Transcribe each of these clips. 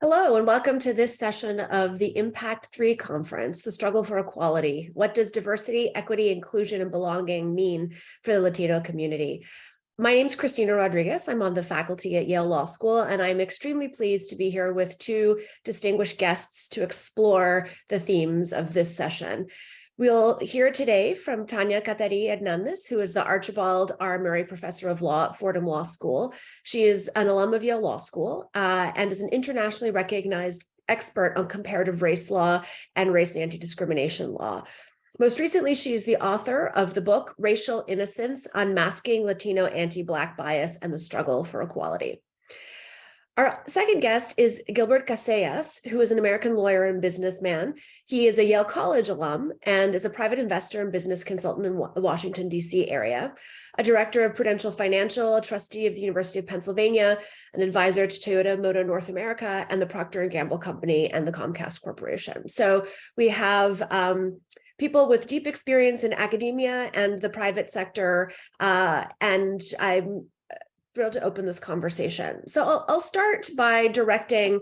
Hello, and welcome to this session of the Impact 3 conference, The Struggle for Equality. What does diversity, equity, inclusion, and belonging mean for the Latino community? My name is Cristina Rodríguez. I'm on the faculty at Yale Law School, and I'm extremely pleased to be here with two distinguished guests to explore the themes of this session. We'll hear today from Tanya Katerí Hernández, who is the Archibald R. Murray Professor of Law at Fordham Law School. She is an alum of Yale Law School and is an internationally recognized expert on comparative race law and race and anti-discrimination law. Most recently, she is the author of the book, Racial Innocence, Unmasking Latino Anti-Black Bias and the Struggle for Equality. Our second guest is Gilbert Casellas, who is an American lawyer and businessman. He is a Yale College alum and is a private investor and business consultant in the Washington, D.C. area, a director of Prudential Financial, a trustee of the University of Pennsylvania, an advisor to Toyota Motor North America, and the Procter & Gamble Company and the Comcast Corporation. So we have people with deep experience in academia and the private sector, and I'm thrilled to open this conversation. So I'll start by directing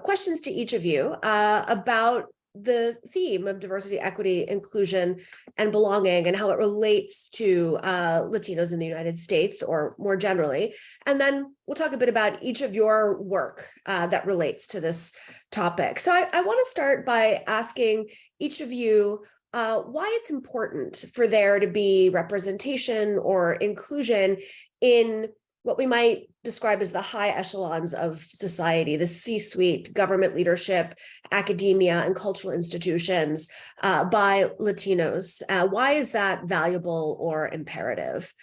questions to each of you about the theme of diversity, equity, inclusion, and belonging, and how it relates to Latinos in the United States, or more generally. And then we'll talk a bit about each of your work that relates to this topic. So I want to start by asking each of you why it's important for there to be representation or inclusion in what we might describe as the high echelons of society, the C-suite, government leadership, academia, and cultural institutions by Latinos. Why is that valuable or imperative?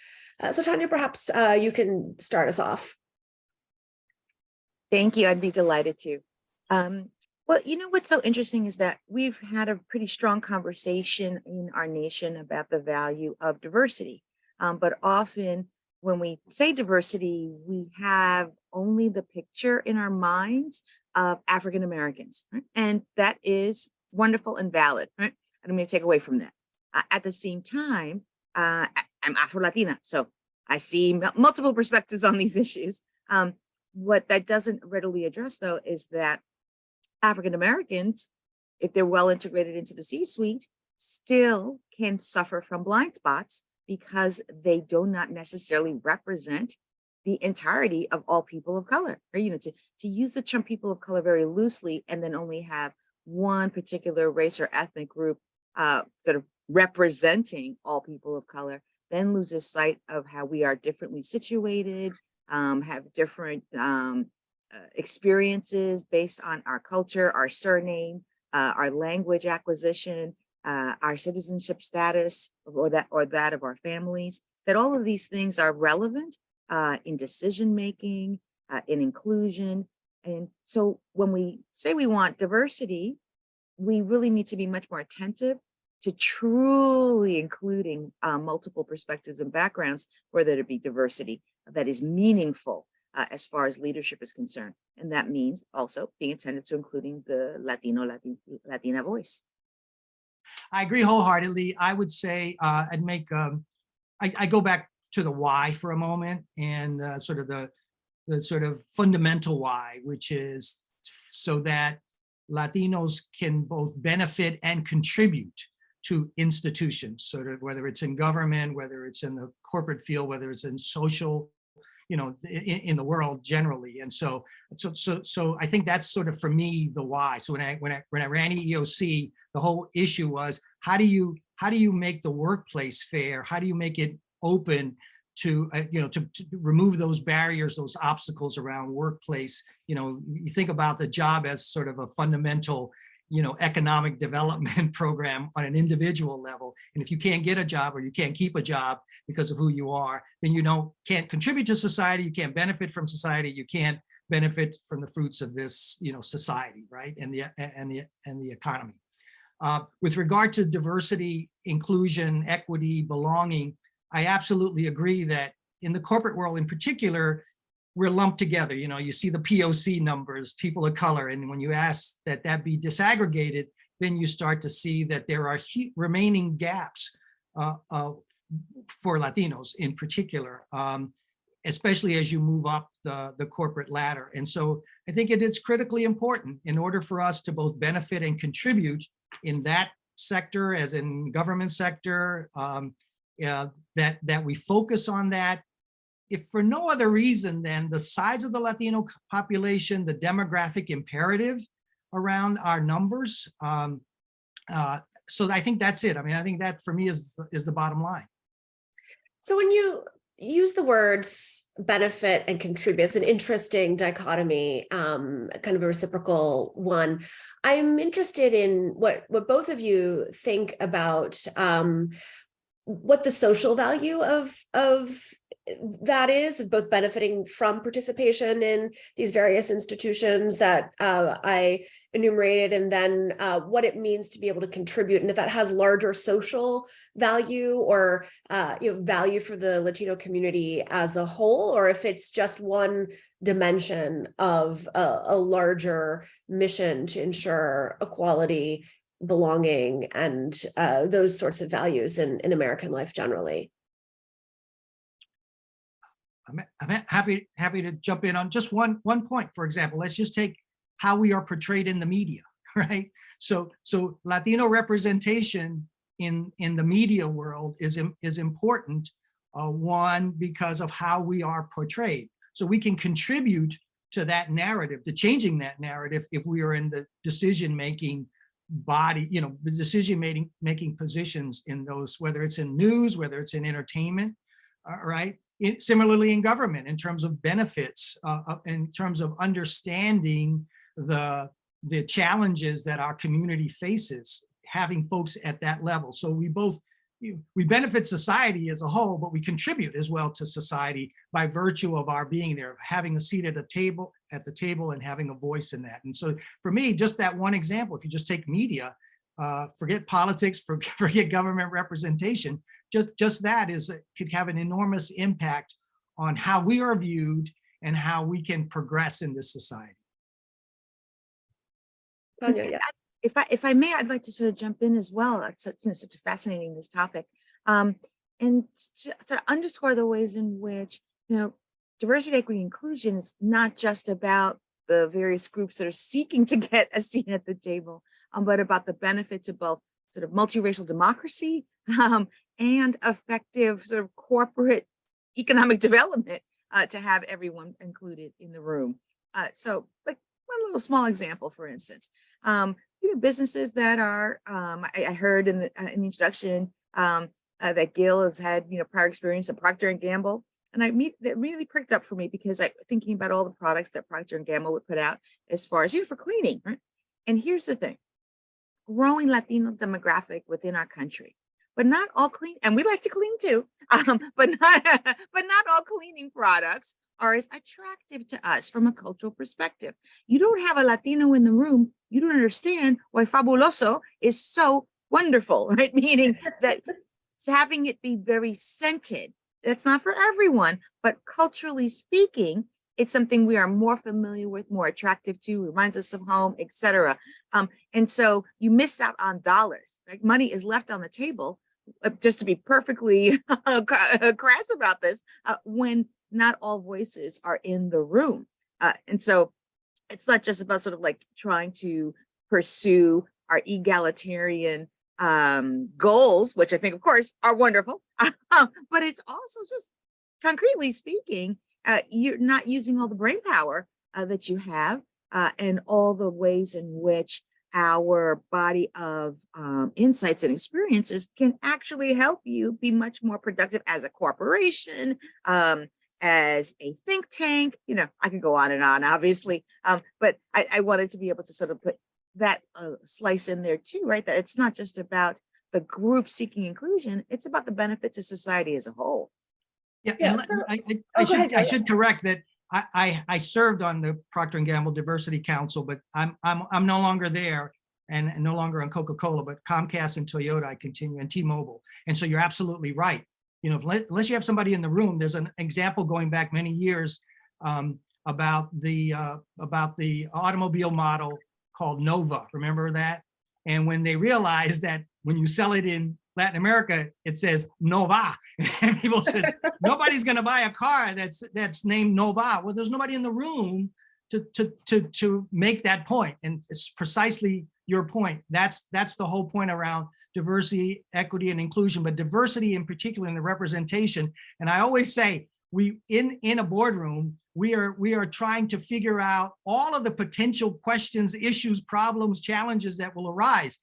So Tanya, perhaps you can start us off. Thank you, I'd be delighted to. Well, you know what's so interesting is that we've had a pretty strong conversation in our nation about the value of diversity, but often when we say diversity, we have only the picture in our minds of African Americans, right? And that is wonderful and valid, right? I don't mean to take away from that. At the same time, I'm Afro-Latina, so I see multiple perspectives on these issues. What that doesn't readily address, though, is that African Americans, if they're well integrated into the C-suite, still can suffer from blind spots because they do not necessarily represent the entirety of all people of color. Or, you know, to use the term people of color very loosely and then only have one particular race or ethnic group sort of representing all people of color, then loses sight of how we are differently situated, have different experiences based on our culture, our surname, our language acquisition, our citizenship status, or that of our families, that all of these things are relevant in decision making, in inclusion. And so when we say we want diversity, we really need to be much more attentive to truly including multiple perspectives and backgrounds, where there to be diversity that is meaningful as far as leadership is concerned. And that means also being attentive to including the Latina voice. I agree wholeheartedly. I would say I'd make, I go back to the why for a moment, and sort of the sort of fundamental why, which is so that Latinos can both benefit and contribute to institutions, sort of whether it's in government, whether it's in the corporate field, whether it's in social, you know, in the world generally. And so I think that's sort of, for me, the why. So when I ran EEOC, the whole issue was, how do you make the workplace fair? How do you make it open to to remove those barriers, those obstacles around workplace? You know, you think about the job as sort of a fundamental, you know, economic development program on an individual level. And if you can't get a job, or you can't keep a job because of who you are, then you can't contribute to society, you can't benefit from society, you can't benefit from the fruits of this, you know, society, right? And the economy. With regard to diversity, inclusion, equity, belonging, I absolutely agree that in the corporate world in particular, we're lumped together. You know, you see the POC numbers, people of color, and when you ask that be disaggregated, then you start to see that there are remaining gaps for Latinos in particular. especially as you move up the corporate ladder. And so I think it is critically important in order for us to both benefit and contribute in that sector as in government sector, that we focus on that. If for no other reason than the size of the Latino population, the demographic imperative around our numbers. So I think that's it. I mean, I think that for me is the bottom line. So when you use the words benefit and contribute, it's an interesting dichotomy, kind of a reciprocal one. I'm interested in what both of you think about what the social value of that is, of both benefiting from participation in these various institutions that I enumerated, and then what it means to be able to contribute, and if that has larger social value or value for the Latino community as a whole, or if it's just one dimension of a larger mission to ensure equality, belonging, and those sorts of values in American life generally. I'm happy to jump in on just one point. For example, let's just take how we are portrayed in the media, right? So Latino representation in the media world is important. One, because of how we are portrayed. So we can contribute to that narrative, to changing that narrative, if we are in the decision-making body, the decision-making positions in those, whether it's in news, whether it's in entertainment, right? Similarly in government, in terms of benefits, in terms of understanding the challenges that our community faces, having folks at that level. So we benefit society as a whole, but we contribute as well to society by virtue of our being there, having a seat at the table and having a voice in that. And so for me, just that one example, if you just take media, forget politics, forget government representation, just that could have an enormous impact on how we are viewed and how we can progress in this society. Tanya, yeah. If I may, I'd like to sort of jump in as well. It's such a fascinating this topic, and to sort of underscore the ways in which diversity, equity, inclusion is not just about the various groups that are seeking to get a seat at the table, but about the benefit to both sort of multiracial democracy and effective sort of corporate economic development to have everyone included in the room. So like one little small example, for instance, businesses that are, I heard in the introduction that Gil has had, prior experience at Procter & Gamble. And that really pricked up for me because thinking about all the products that Procter & Gamble would put out as far as, for cleaning, right? And here's the thing, growing Latino demographic within our country, but not all clean, and we like to clean too, but not all cleaning products are as attractive to us from a cultural perspective. You don't have a Latino in the room, you don't understand why fabuloso is so wonderful, right? Meaning that having it be very scented, that's not for everyone, but culturally speaking, it's something we are more familiar with, more attractive to, reminds us of home, etc. And so you miss out on dollars, right? Money is left on the table, just to be perfectly crass about this, when not all voices are in the room. And so it's not just about sort of like trying to pursue our egalitarian goals, which I think, of course, are wonderful, but it's also just concretely speaking, you're not using all the brain power that you have and all the ways in which our body of insights and experiences can actually help you be much more productive as a corporation, as a think tank. I can go on and on, obviously, but I wanted to be able to sort of put that slice in there too, right? That it's not just about the group seeking inclusion, it's about the benefit to society as a whole. Yeah, so, I should correct that I served on the Procter & Gamble Diversity Council, but I'm no longer there and no longer on Coca-Cola, but Comcast and Toyota I continue, and T-Mobile. And so you're absolutely right. Unless you have somebody in the room, there's an example going back many years about the automobile model called Nova. Remember that? And when they realized that when you sell it in Latin America, it says Nova. And people says, nobody's going to buy a car that's named Nova. Well, there's nobody in the room to make that point. And it's precisely your point. That's the whole point around diversity, equity, and inclusion, but diversity in particular in the representation. And I always say, in a boardroom, we are trying to figure out all of the potential questions, issues, problems, challenges that will arise,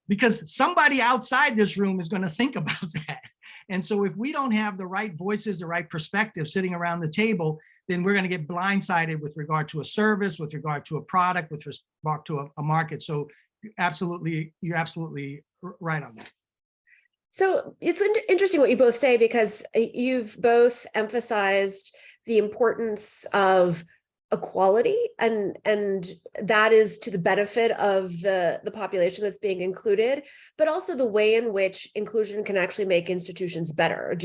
because somebody outside this room is going to think about that. And so if we don't have the right voices, the right perspective sitting around the table, then we're going to get blindsided with regard to a service, with regard to a product, with regard to a market. So you're absolutely right on that. So it's interesting what you both say, because you've both emphasized the importance of equality, and that is to the benefit of the population that's being included, but also the way in which inclusion can actually make institutions better,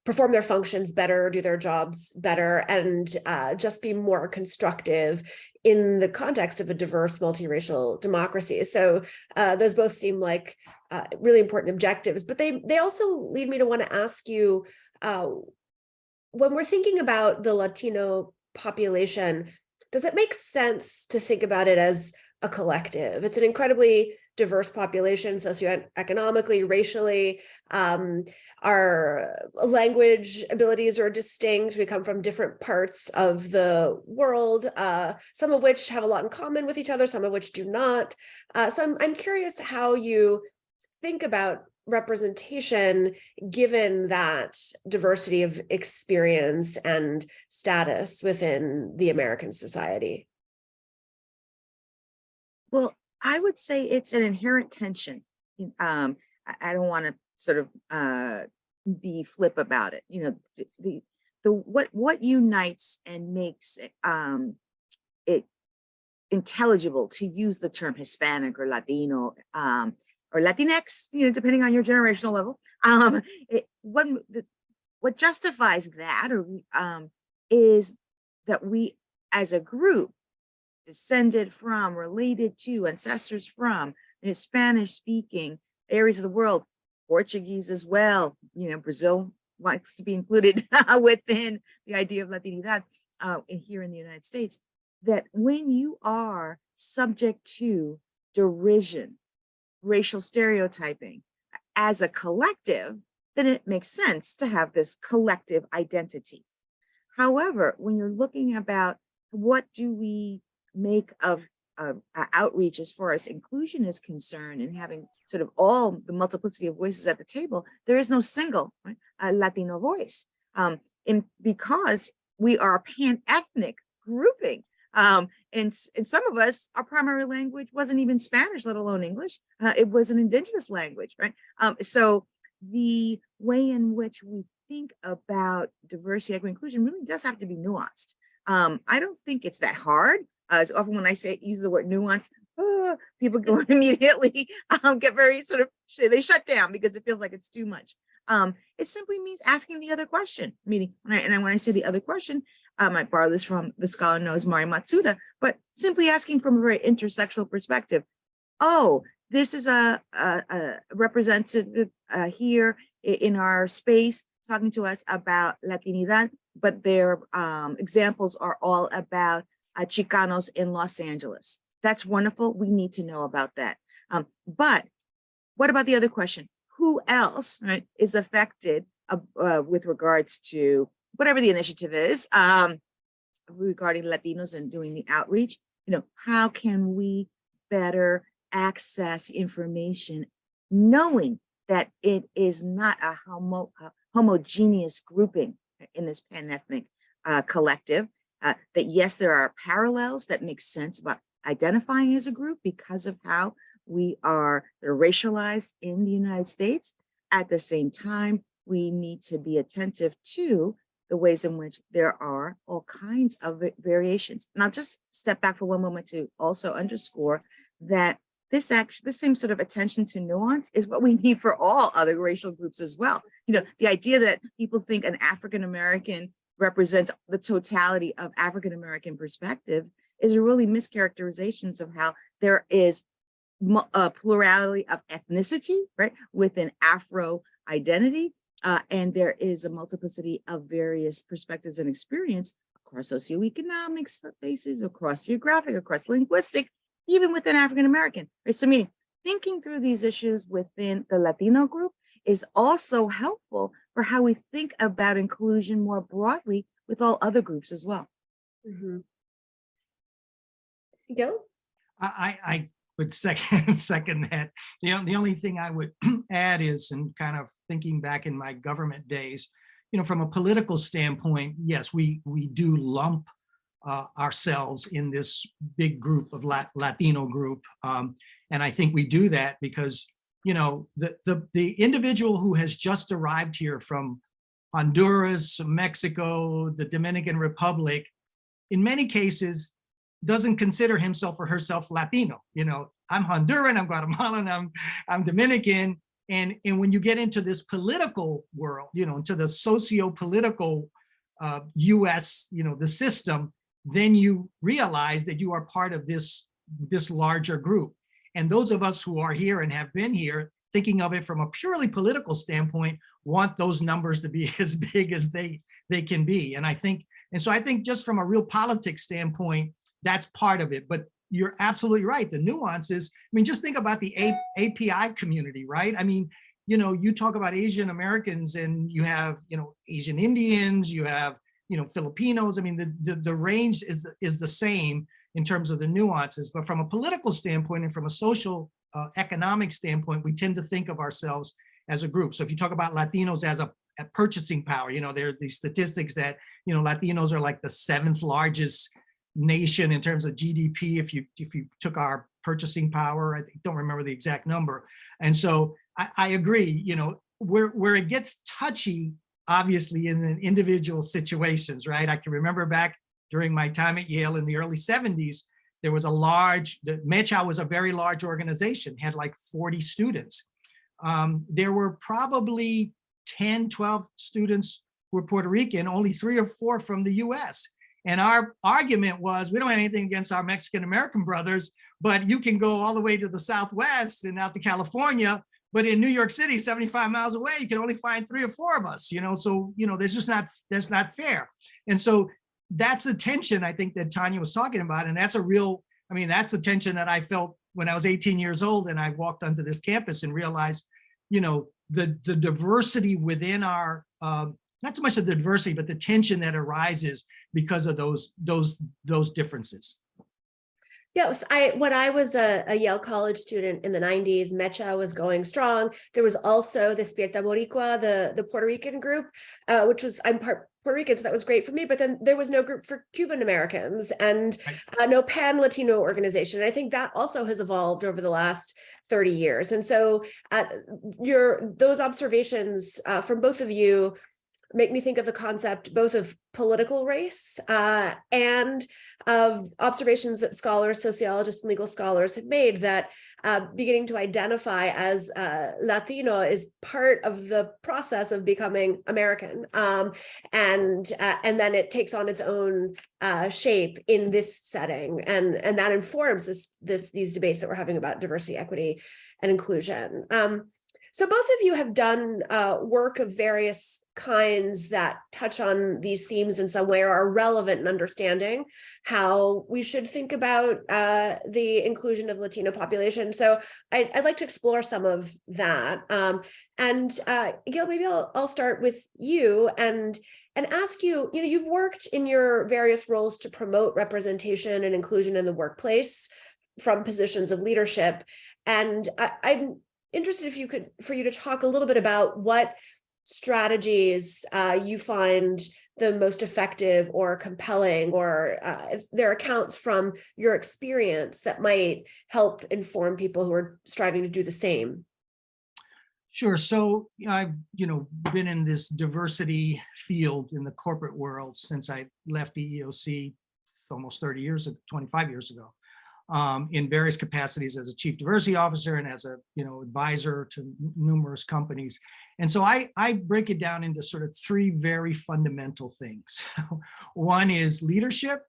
perform their functions better, do their jobs better, and just be more constructive in the context of a diverse, multiracial democracy. So those both seem like really important objectives, but they also lead me to want to ask you, when we're thinking about the Latino population, does it make sense to think about it as a collective? It's an incredibly diverse population, socioeconomically, racially. Our language abilities are distinct. We come from different parts of the world, some of which have a lot in common with each other, some of which do not. So I'm curious how you think about representation given that diversity of experience and status within the American society. Well, I would say it's an inherent tension. I don't want to sort of be flip about it. You know, what unites and makes it intelligible to use the term Hispanic or Latino or Latinx, you know, depending on your generational level. What justifies that is that we, as a group, descended from, related to, ancestors from Spanish-speaking areas of the world, Portuguese as well. You know, Brazil likes to be included within the idea of Latinidad here in the United States. That when you are subject to derision, racial stereotyping as a collective, then it makes sense to have this collective identity. However, when you're looking about what do we make of outreach as far as inclusion is concerned, and having sort of all the multiplicity of voices at the table, there is no single Latino voice, because we are a pan-ethnic grouping. And some of us, our primary language wasn't even Spanish, let alone English. It was an indigenous language, right? So the way in which we think about diversity, equity, inclusion really does have to be nuanced. I don't think it's that hard. So often when I use the word nuance, people go immediately get very sort of, they shut down because it feels like it's too much. It simply means asking the other question, meaning, when I say the other question, I might borrow this from the scholar known as Mari Matsuda, but simply asking from a very intersectional perspective. Oh, this is a representative here in our space talking to us about Latinidad, but their examples are all about Chicanos in Los Angeles. That's wonderful. We need to know about that. But what about the other question? Who else, right, is affected with regards to whatever the initiative is regarding Latinos and doing the outreach? You know, how can we better access information, knowing that it is not a homogeneous grouping in this pan-ethnic collective, that yes, there are parallels that make sense about identifying as a group because of how we are racialized in the United States. At the same time, we need to be attentive to the ways in which there are all kinds of variations. And I'll just step back for one moment to also underscore that this same sort of attention to nuance is what we need for all other racial groups as well. You know, the idea that people think an African-American represents the totality of African-American perspective is really mischaracterizations of how there is plurality of ethnicity, right, with an Afro identity. And there is a multiplicity of various perspectives and experience across socioeconomic spaces, across geographic, across linguistic, even within African American. Right? So meaning thinking through these issues within the Latino group is also helpful for how we think about inclusion more broadly with all other groups as well. Mm-hmm. Gil? I would second that. The only thing I would add is, and kind of thinking back in my government days, from a political standpoint, yes, we do lump ourselves in this big group of Latino group. And I think we do that because, the individual who has just arrived here from Honduras, Mexico, the Dominican Republic, in many cases, doesn't consider himself or herself Latino. I'm Honduran, I'm Guatemalan, I'm Dominican. And when you get into this political world, into the socio-political US, the system, then you realize that you are part of this larger group. And those of us who are here and have been here, thinking of it from a purely political standpoint, want those numbers to be as big as they can be. And so I think just from a real politics standpoint, that's part of it. But you're absolutely right. The nuances, just think about the API community, right? You talk about Asian Americans and you have, Asian Indians, you have, Filipinos. The range is the same in terms of the nuances, but from a political standpoint and from a social economic standpoint, we tend to think of ourselves as a group. So if you talk about Latinos as a purchasing power, there are these statistics that, Latinos are like the 7th largest nation in terms of GDP. If you took our purchasing power, I don't remember the exact number. And so I agree, where it gets touchy, obviously in the individual situations, right? I can remember back during my time at Yale in the early 70s, there was the MECHA was a very large organization, had like 40 students. There were probably 10, 12 students who were Puerto Rican, only 3 or 4 from the US. And our argument was, we don't have anything against our Mexican American brothers, but you can go all the way to the Southwest and out to California, but in New York City, 75 miles away, you can only find 3 or 4 of us, so, that's not fair. And so that's a tension I think that Tanya was talking about. And that's that's a tension that I felt when I was 18 years old and I walked onto this campus and realized, the diversity within our, not so much the diversity, but the tension that arises because of those differences. Yes, when I was a Yale College student in the 90s, MECHA was going strong. There was also the Despierta Boricua, the Puerto Rican group, which was, I'm part Puerto Rican, so that was great for me, but then there was no group for Cuban Americans and no pan-Latino organization. And I think that also has evolved over the last 30 years. And so those observations from both of you make me think of the concept both of political race and of observations that scholars, sociologists, and legal scholars have made that beginning to identify as Latino is part of the process of becoming American, and then it takes on its own shape in this setting, and that informs these debates that we're having about diversity, equity, and inclusion. So both of you have done work of various kinds that touch on these themes in some way or are relevant in understanding how we should think about the inclusion of Latino population. So I'd like to explore some of that. Gil, maybe I'll start with you and ask you, you've worked in your various roles to promote representation and inclusion in the workplace from positions of leadership. And I'm interested for you to talk a little bit about what strategies you find the most effective or compelling, or if there are accounts from your experience that might help inform people who are striving to do the same. Sure. So I've, been in this diversity field in the corporate world since I left the EEOC almost 25 years ago. In various capacities as a chief diversity officer and as a advisor to numerous companies. And so I break it down into sort of 3 very fundamental things. 1 is leadership,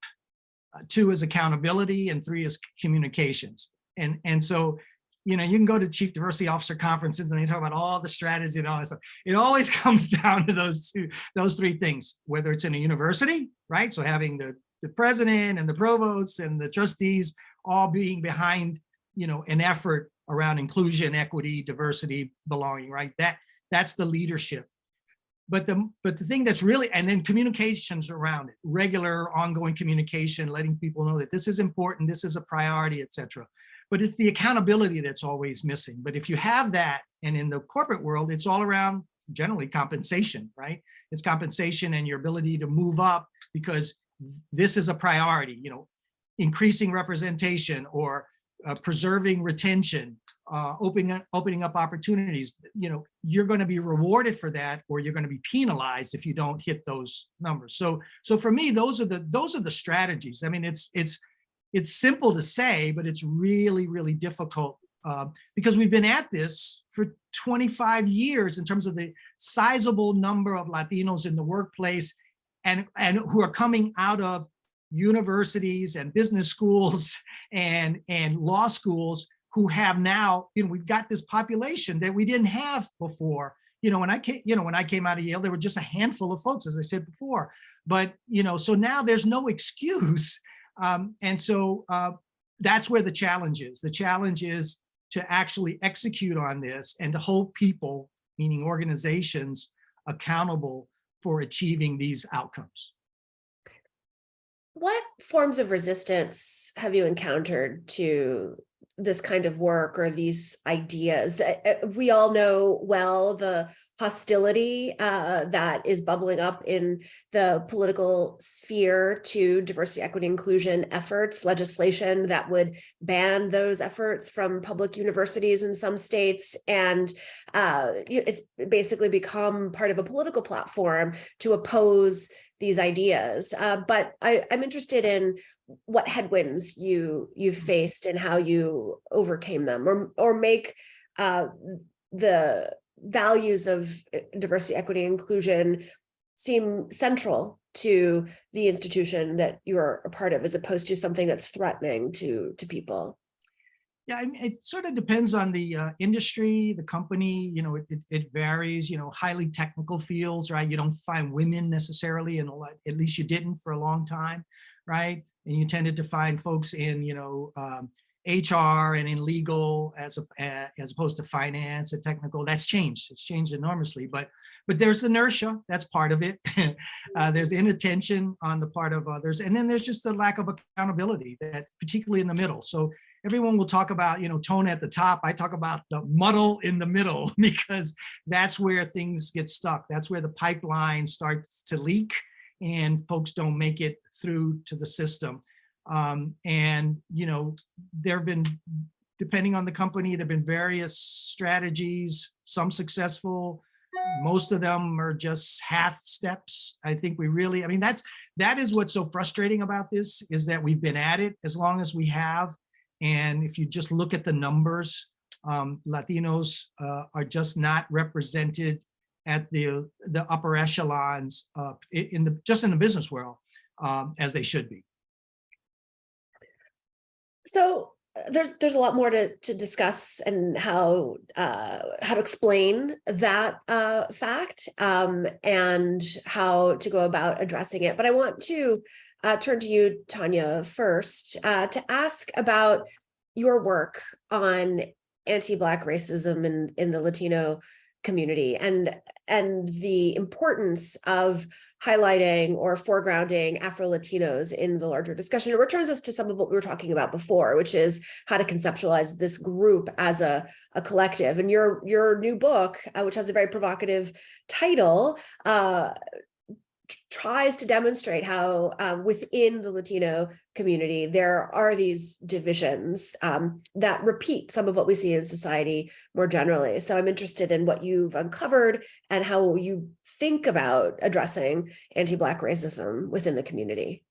2 is accountability, and 3 is communications. And so you know, you can go to chief diversity officer conferences and they talk about all the strategies and all that stuff. It always comes down to those three things, whether it's in a university, right? So having the president and the provosts and the trustees all being behind, you know, an effort around inclusion, equity, diversity, belonging, right? That's the leadership. But the thing that's really, and then communications around it, regular ongoing communication, letting people know that this is important, this is a priority, et cetera. But it's the accountability that's always missing. But if you have that, and in the corporate world, it's all around generally compensation, right? It's compensation and your ability to move up because this is a priority, you know, increasing representation or preserving retention, opening up opportunities. You know, you're going to be rewarded for that, or you're going to be penalized if you don't hit those numbers. So for me, those are the strategies. I mean, it's simple to say, but it's really, really difficult because we've been at this for 25 years in terms of the sizable number of Latinos in the workplace and who are coming out of universities and business schools and law schools who have now, you know, we've got this population that we didn't have before. You know, when I came out of Yale, there were just a handful of folks, as I said before. But, you know, so now there's no excuse. And so that's where the challenge is. The challenge is to actually execute on this and to hold people, meaning organizations, accountable for achieving these outcomes. What forms of resistance have you encountered to this kind of work or these ideas? We all know well the hostility that is bubbling up in the political sphere to diversity, equity, inclusion efforts, legislation that would ban those efforts from public universities in some states. And it's basically become part of a political platform to oppose these ideas. But I'm interested in what headwinds you've faced and how you overcame them, or make the values of diversity, equity, inclusion seem central to the institution that you're a part of, as opposed to something that's threatening to people. Yeah, I mean, it sort of depends on the industry, the company. You know, it varies. You know, highly technical fields, right? You don't find women necessarily, and at least you didn't for a long time, right? And you tended to find folks in, you know, HR and in legal as opposed to finance and technical. That's changed. It's changed enormously. But there's inertia. That's part of it. There's inattention on the part of others, and then there's just the lack of accountability, that particularly in the middle. So everyone will talk about, you know, tone at the top. I talk about the muddle in the middle, because that's where things get stuck. That's where the pipeline starts to leak and folks don't make it through to the system. And, you know, there have been, depending on the company, there have been various strategies, some successful, most of them are just half steps. I think I mean, that is what's so frustrating about this, is that we've been at it as long as we have. And if you just look at the numbers, Latinos are just not represented at the upper echelons in the business world as they should be. So there's a lot more to discuss, and how to explain that fact and how to go about addressing it. But I want to turn to you, Tanya, first to ask about your work on anti-Black racism in the Latino community, and the importance of highlighting or foregrounding Afro-Latinos in the larger discussion. It returns us to some of what we were talking about before, which is how to conceptualize this group as a collective. And your new book, which has a very provocative title, tries to demonstrate how within the Latino community, there are these divisions that repeat some of what we see in society more generally. So I'm interested in what you've uncovered and how you think about addressing anti-Black racism within the community.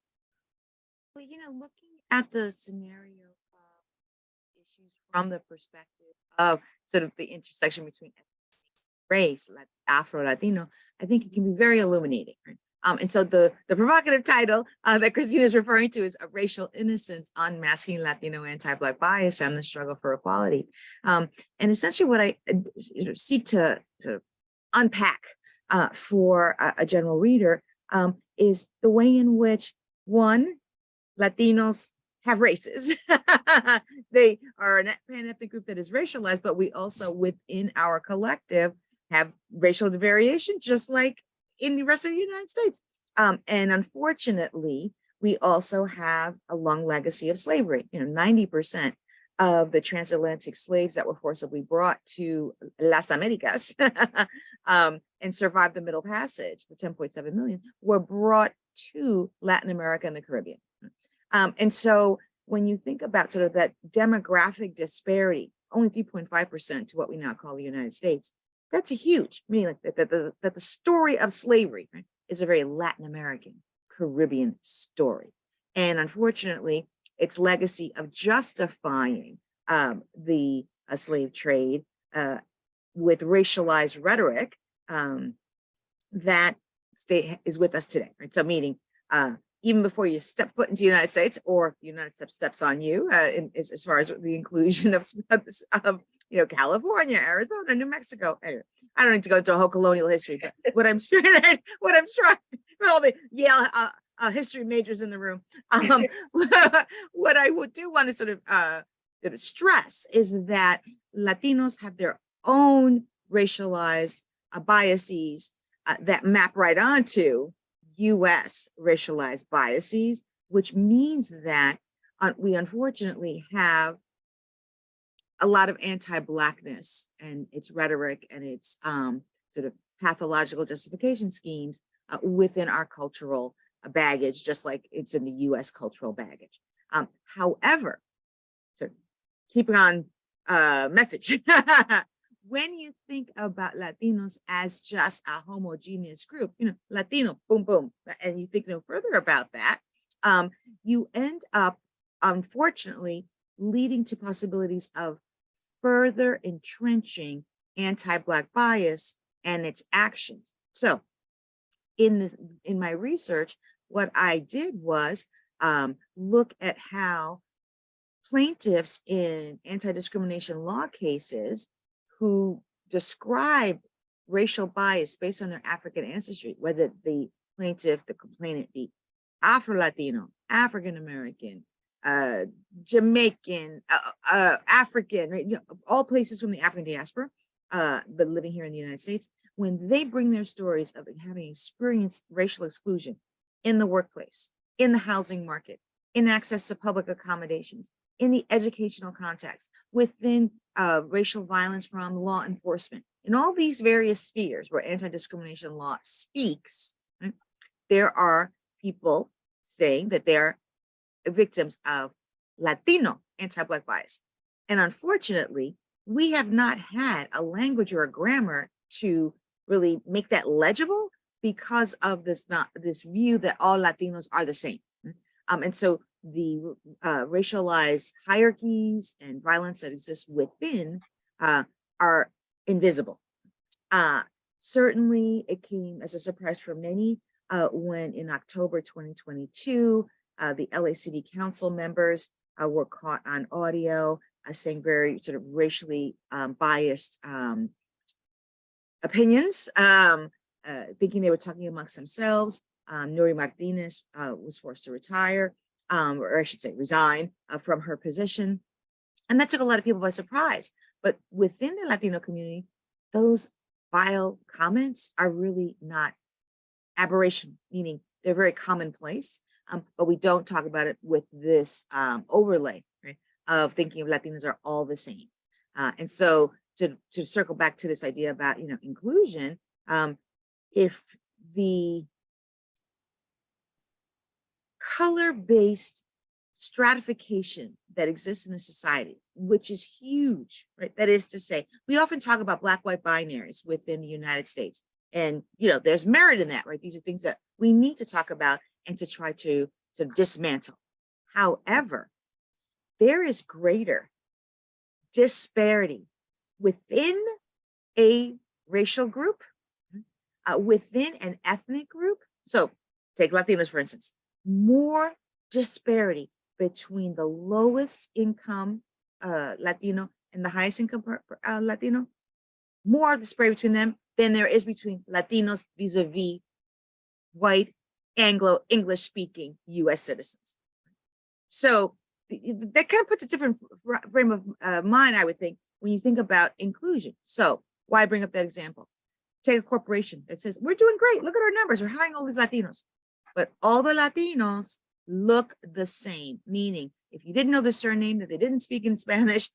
Well, you know, looking at the scenario of issues from the perspective of sort of the intersection between race, like Afro-Latino, I think it can be very illuminating. Right? And so the provocative title that Cristina is referring to is A Racial Innocence, Unmasking Latino Anti-Black Bias and the Struggle for Equality. And essentially what I seek to unpack for a general reader is the way in which, one, Latinos have races. They are a pan-ethnic group that is racialized, but we also within our collective have racial variation, just like in the rest of the United States. And unfortunately, we also have a long legacy of slavery. 90% of the transatlantic slaves that were forcibly brought to Las Americas and survived the Middle Passage, the 10.7 million, were brought to Latin America and the Caribbean. And so when you think about sort of that demographic disparity, only 3.5% to what we now call the United States, that's a huge, meaning like that the story of slavery, right, is a very Latin American, Caribbean story. And unfortunately, its legacy of justifying the slave trade with racialized rhetoric that is with us today, right? So meaning even before you step foot into the United States, or the United States steps on you, as far as the inclusion of California, Arizona, New Mexico. Anyway, I don't need to go into a whole colonial history, but what I'm sure, with all the Yale history majors in the room, what I do want to sort of stress is that Latinos have their own racialized biases that map right onto U.S. racialized biases, which means that we unfortunately have a lot of anti-Blackness and its rhetoric and its sort of pathological justification schemes within our cultural baggage, just like it's in the U.S. cultural baggage. However, so keeping on message, when you think about Latinos as just a homogeneous group, Latino, boom, boom, and you think no further about that, you end up, unfortunately, leading to possibilities of further entrenching anti-Black bias and its actions. So in my research, what I did was look at how plaintiffs in anti-discrimination law cases who describe racial bias based on their African ancestry, whether the plaintiff, the complainant, be Afro-Latino, African-American, Jamaican, African, right? All places from the African diaspora, but living here in the United States, when they bring their stories of having experienced racial exclusion in the workplace, in the housing market, in access to public accommodations, in the educational context, within racial violence from law enforcement, in all these various spheres where anti-discrimination law speaks, right, there are people saying that they're victims of Latino anti-Black bias. And unfortunately, we have not had a language or a grammar to really make that legible because of this view that all Latinos are the same. And so the racialized hierarchies and violence that exist within are invisible. Certainly, it came as a surprise for many when in October 2022, the LA City Council members were caught on audio saying very sort of racially biased opinions, thinking they were talking amongst themselves. Nuri Martinez was forced to retire, or I should say resign from her position. And that took a lot of people by surprise. But within the Latino community, those vile comments are really not aberration, meaning they're very commonplace, but we don't talk about it with this overlay, right, of thinking of Latinos are all the same. And so to circle back to this idea about, inclusion, if the color-based stratification that exists in the society, which is huge, right? That is to say, we often talk about Black-white binaries within the United States. And, there's merit in that, right? These are things that we need to talk about and to try to dismantle. However, there is greater disparity within a racial group, within an ethnic group. So take Latinos, for instance, more disparity between the lowest income Latino and the highest income Latino, more disparity between them than there is between Latinos vis-a-vis white Anglo English speaking US citizens. So that kind of puts a different frame of mind, I would think, when you think about inclusion. So why bring up that example? Take a corporation that says, we're doing great, look at our numbers, we're hiring all these Latinos, but all the Latinos look the same, meaning if you didn't know the surname, that they didn't speak in Spanish,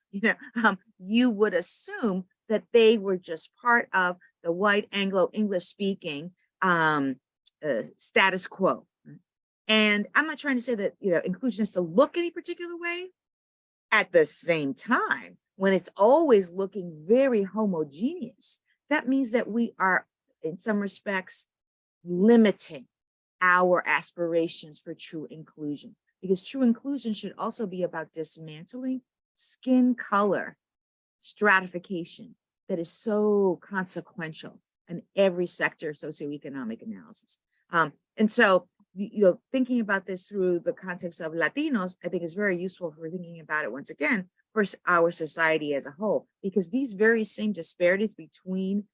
you would assume that they were just part of the white Anglo English speaking status quo. And I'm not trying to say that inclusion is to look any particular way. At the same time, when it's always looking very homogeneous, that means that we are, in some respects, limiting our aspirations for true inclusion, because true inclusion should also be about dismantling skin color stratification that is so consequential in every sector of socioeconomic analysis. And so, thinking about this through the context of Latinos, I think is very useful for thinking about it once again for our society as a whole, because these very same disparities between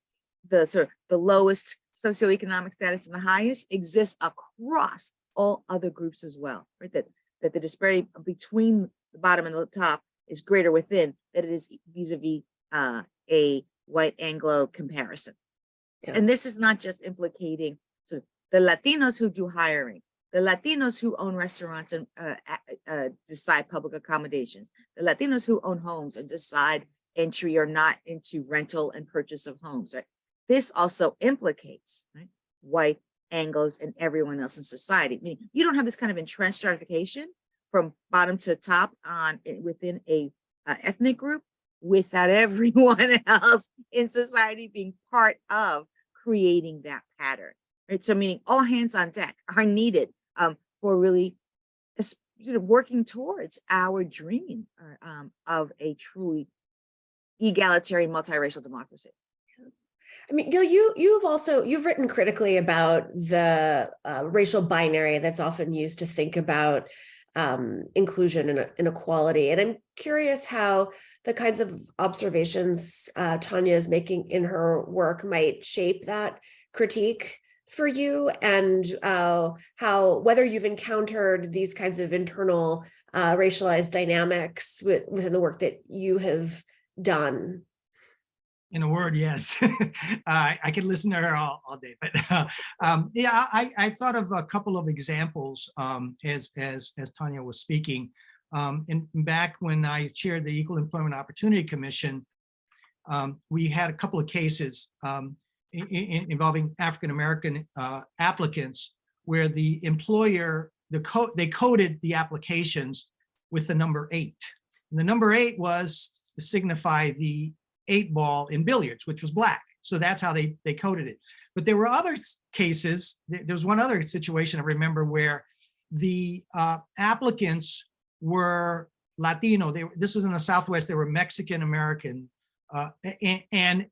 the lowest socioeconomic status and the highest exists across all other groups as well, right? That the disparity between the bottom and the top is greater within than it is vis-a-vis a white Anglo comparison. Yeah. And this is not just implicating the Latinos who do hiring, the Latinos who own restaurants and decide public accommodations, the Latinos who own homes and decide entry or not into rental and purchase of homes. Right? This also implicates white Anglos and everyone else in society. I mean, you don't have this kind of entrenched stratification from bottom to top within a ethnic group without everyone else in society being part of creating that pattern. Right? So meaning all hands on deck are needed for really working towards our dream of a truly egalitarian multiracial democracy. I mean, Gil, you've written critically about the racial binary that's often used to think about inclusion and inequality. And I'm curious how the kinds of observations Tanya is making in her work might shape that critique for you, and how, whether you've encountered these kinds of internal racialized dynamics within the work that you have done. In a word, yes. I could listen to her all day, but yeah, I thought of a couple of examples as Tanya was speaking. And back when I chaired the Equal Employment Opportunity Commission, we had a couple of cases involving African-American applicants where the employer, they coded the applications with the number 8. And the number 8 was to signify the 8 ball in billiards, which was black. So that's how they coded it. But there were other cases. There was one other situation I remember where the applicants were Latino. This was in the Southwest. They were Mexican American, and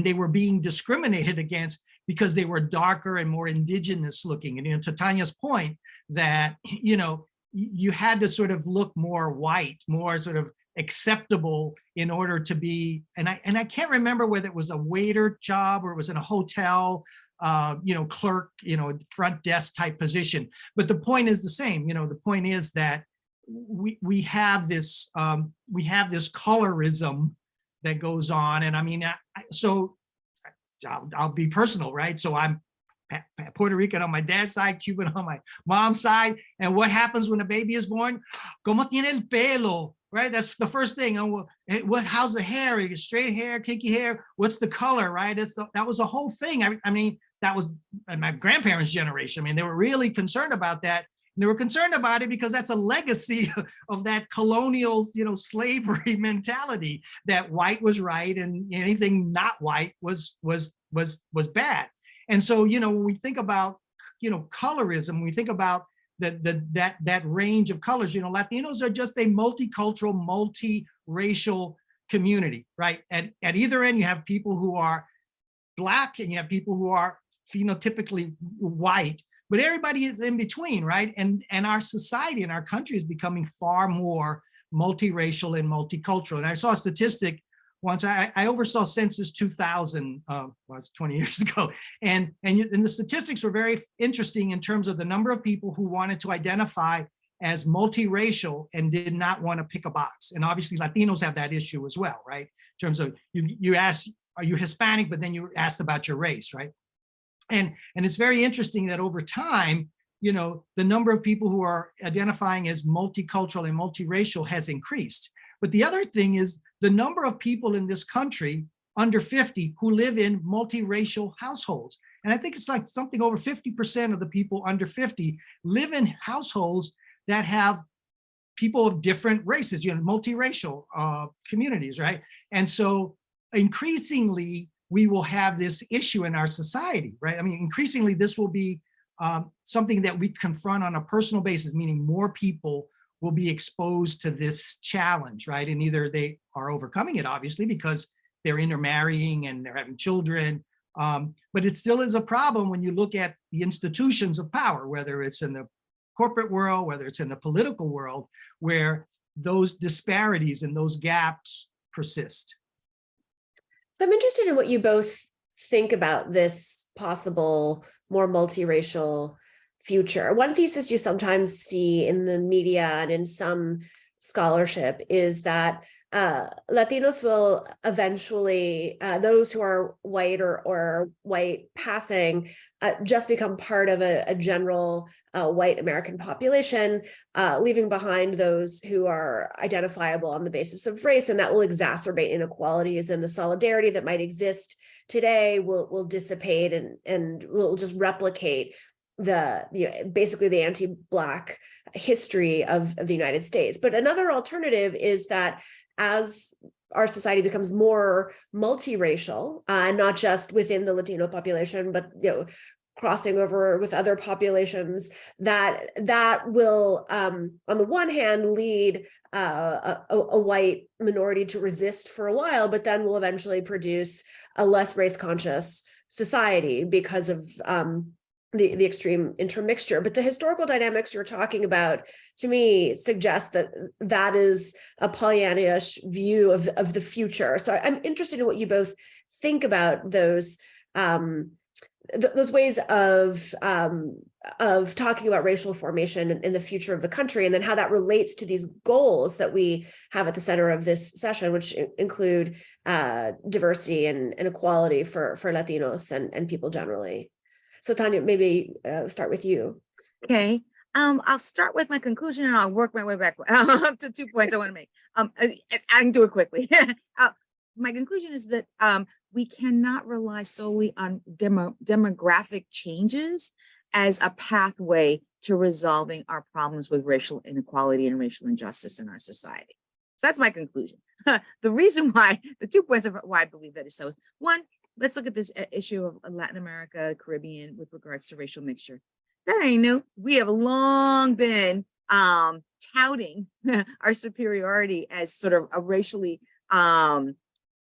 they were being discriminated against because they were darker and more indigenous looking. And to Tanya's point, that you had to sort of look more white, more sort of acceptable in order to be. And I can't remember whether it was a waiter job or it was in a hotel, clerk, front desk type position. But the point is the same. The point is that we have this colorism that goes on. And I mean, so I'll be personal, right? So I'm Puerto Rican on my dad's side, Cuban on my mom's side. And what happens when a baby is born? ¿Cómo tiene el pelo? Right? That's the first thing. How's the hair? Straight hair, kinky hair? What's the color, right? That was a whole thing. I mean, that was my grandparents' generation. I mean, they were really concerned about that. And they were concerned about it because that's a legacy of that colonial, slavery mentality, that white was right and anything not white was bad. And so, when we think about, colorism, we think about that range of colors, Latinos are just a multicultural, multiracial community, right? At either end, you have people who are Black and you have people who are phenotypically white, but everybody is in between, right? And our society and our country is becoming far more multiracial and multicultural. And I saw a statistic once. I oversaw Census 2000, well, it's 20 years ago, and the statistics were very interesting in terms of the number of people who wanted to identify as multiracial and did not want to pick a box. And obviously Latinos have that issue as well, right? In terms of you ask, are you Hispanic? But then you asked about your race, right? And it's very interesting that over time, you know, the number of people who are identifying as multicultural and multiracial has increased. But the other thing is the number of people in this country under 50 who live in multiracial households. And I think it's like something over 50% of the people under 50 live in households that have people of different races, you know, multiracial communities, right? And so increasingly, we will have this issue in our society, right? I mean, increasingly, this will be something that we confront on a personal basis, meaning more people will be exposed to this challenge, right? And either they are overcoming it, obviously, because they're intermarrying and they're having children, but it still is a problem when you look at the institutions of power, whether it's in the corporate world, whether it's in the political world, where those disparities and those gaps persist. So I'm interested in what you both think about this possible more multiracial future. One thesis you sometimes see in the media and in some scholarship is that Latinos will eventually, those who are white or white passing, just become part of a general white American population, leaving behind those who are identifiable on the basis of race, and that will exacerbate inequalities, and the solidarity that might exist today will dissipate and will just replicate basically the anti-Black history of the United States. But another alternative is that as our society becomes more multiracial, not just within the Latino population, but crossing over with other populations, that will, on the one hand, lead a white minority to resist for a while, but then will eventually produce a less race-conscious society because of the extreme intermixture. But the historical dynamics you're talking about, to me, suggest that is a Pollyannish view of the future. So I'm interested in what you both think about those ways of talking about racial formation in the future of the country, and then how that relates to these goals that we have at the center of this session, which include diversity and equality for Latinos and people generally. So Tanya, maybe start with you. Okay. I'll start with my conclusion and I'll work my way back up to 2 points I want to make. I can do it quickly. My conclusion is that we cannot rely solely on demographic changes as a pathway to resolving our problems with racial inequality and racial injustice in our society. So that's my conclusion. The reason why, the 2 points of why I believe that is so is, one, let's look at this issue of Latin America, Caribbean with regards to racial mixture. That ain't new. We have long been touting our superiority as sort of a racially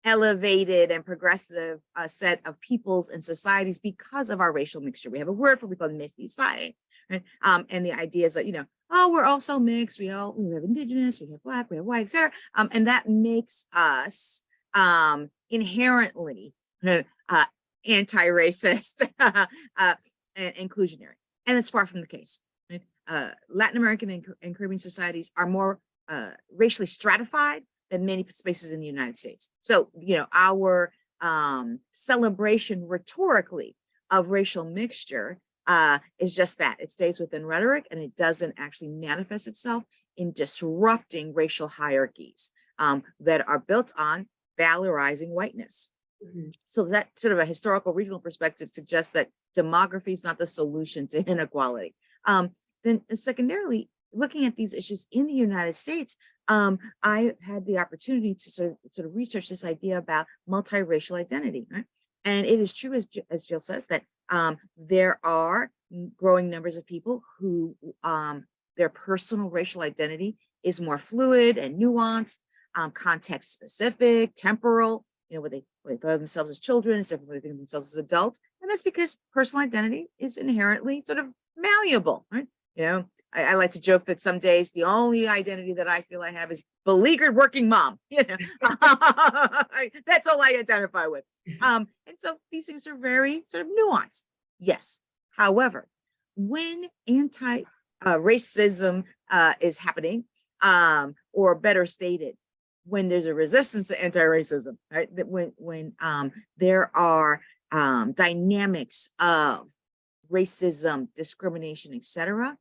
elevated and progressive set of peoples and societies because of our racial mixture. We have a word for it, we call it mestizaje, right? And the idea is that, oh, we're all so mixed. We have indigenous, we have Black, we have white, et cetera. And that makes us inherently anti-racist and inclusionary. And it's far from the case. Right? Latin American and Caribbean societies are more racially stratified than many spaces in the United States. So, our celebration rhetorically of racial mixture is just that. It stays within rhetoric and it doesn't actually manifest itself in disrupting racial hierarchies that are built on valorizing whiteness. Mm-hmm. So that sort of a historical regional perspective suggests that demography is not the solution to inequality. Then secondarily, looking at these issues in the United States, I had the opportunity to sort of research this idea about multiracial identity, right? And it is true, as Jill says, that there are growing numbers of people who their personal racial identity is more fluid and nuanced, context specific, temporal. What they thought of themselves as children is different from what they think of themselves as adults, And that's because personal identity is inherently sort of malleable, right? I like to joke that some days the only identity that I feel I have is beleaguered working mom. That's all I identify with. And so these things are very sort of nuanced. Yes. However, when anti-racism is happening, or better stated, when there's a resistance to anti-racism, right? That when there are dynamics of racism, discrimination, etc.,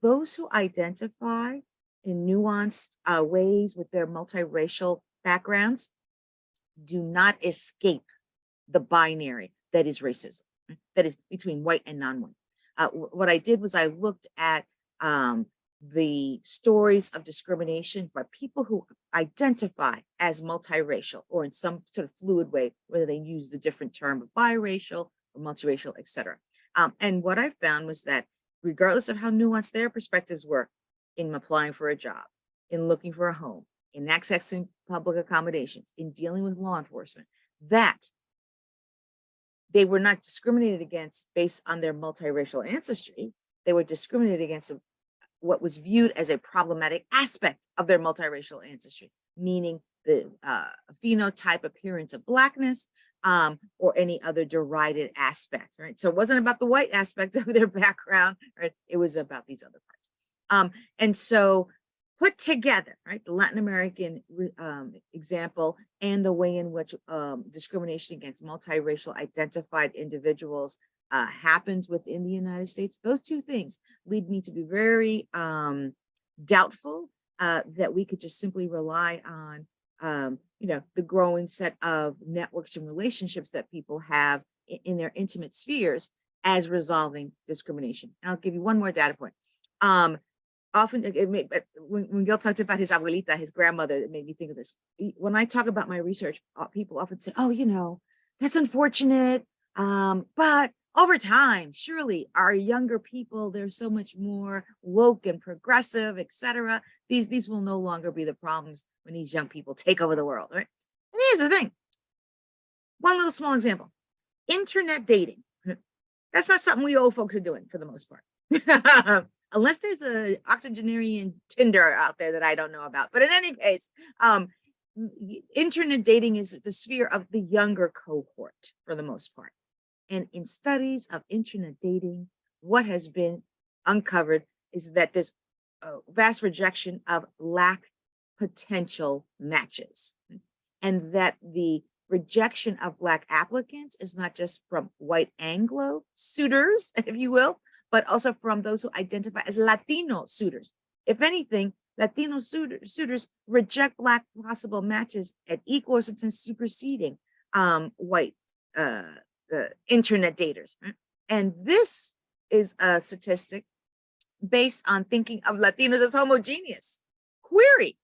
those who identify in nuanced ways with their multiracial backgrounds do not escape the binary that is racism, that is between white and non-white. What I did was I looked at the stories of discrimination by people who identify as multiracial or in some sort of fluid way, whether they use the different term of biracial or multiracial, etc. And what I found was that regardless of how nuanced their perspectives were in applying for a job, in looking for a home, in accessing public accommodations, in dealing with law enforcement, that they were not discriminated against based on their multiracial ancestry. They were discriminated against what was viewed as a problematic aspect of their multiracial ancestry, meaning the phenotype appearance of Blackness, or any other derided aspect, right? So it wasn't about the white aspect of their background, right? It was about these other parts. And so put together, right, the Latin American example and the way in which discrimination against multiracial identified individuals happens within the United States, those two things lead me to be very doubtful that we could just simply rely on the growing set of networks and relationships that people have in their intimate spheres as resolving discrimination. And I'll give you one more data point. Often, when Gil talked about his abuelita, his grandmother, it made me think of this. When I talk about my research, people often say, oh, that's unfortunate. But over time, surely our younger people, they're so much more woke and progressive, etc. These will no longer be the problems when these young people take over the world, right? And here's the thing. One little small example. Internet dating. That's not something we old folks are doing for the most part. Unless there's a octogenarian Tinder out there that I don't know about. But in any case, internet dating is the sphere of the younger cohort for the most part. And in studies of internet dating, what has been uncovered is that there's a vast rejection of Black potential matches, and that the rejection of Black applicants is not just from white Anglo suitors, if you will, but also from those who identify as Latino suitors. If anything, Latino suitors reject Black possible matches at equal or sometimes superseding white internet daters. Right? And this is a statistic based on thinking of Latinos as homogeneous. Query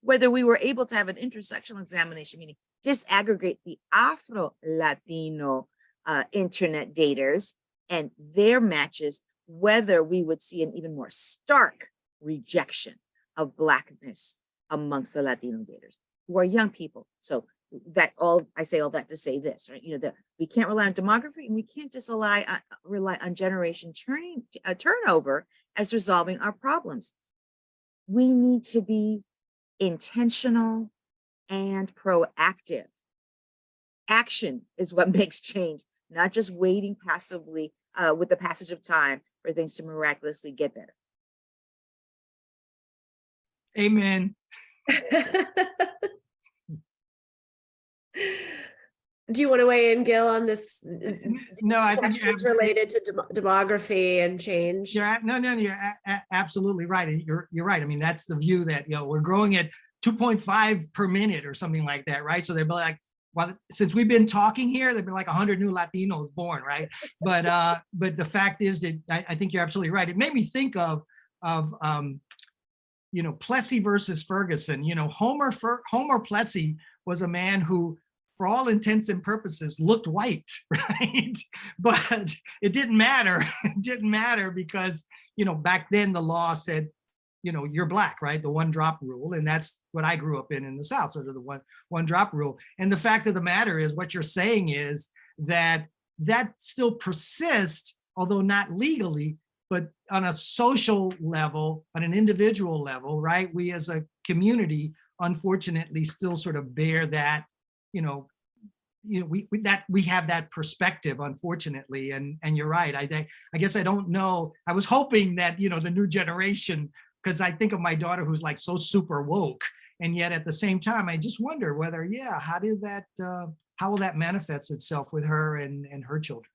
whether we were able to have an intersectional examination, meaning disaggregate the Afro-Latino internet daters and their matches, whether we would see an even more stark rejection of Blackness amongst the Latino daters, who are young people. So I say all that to say this, right? We can't rely on demography, and we can't just rely on generation turnover as resolving our problems. We need to be intentional and proactive. Action is what makes change, not just waiting passively with the passage of time for things to miraculously get better. Amen. Do you want to weigh in, Gil, on this? No, I think questions related to demography and change. You're absolutely right. And you're right. I mean, that's the view that we're growing at 2.5 per minute or something like that, right? So they'd be like, well, since we've been talking here, there've been like 100 new Latinos born, right? But the fact is that I think you're absolutely right. It made me think of Plessy versus Ferguson. Homer Plessy was a man who, for all intents and purposes, looked white, right? But it didn't matter. It didn't matter because, back then the law said, you're Black, right? The one drop rule. And that's what I grew up in the South, sort of the one drop rule. And the fact of the matter is, what you're saying is that that still persists, although not legally, but on a social level, on an individual level, right? We as a community, unfortunately, still sort of bear that, we have that perspective, unfortunately. And you're right. I guess I don't know. I was hoping that, the new generation, because I think of my daughter who's like so super woke. And yet at the same time, I just wonder whether, how will that manifest itself with her and her children?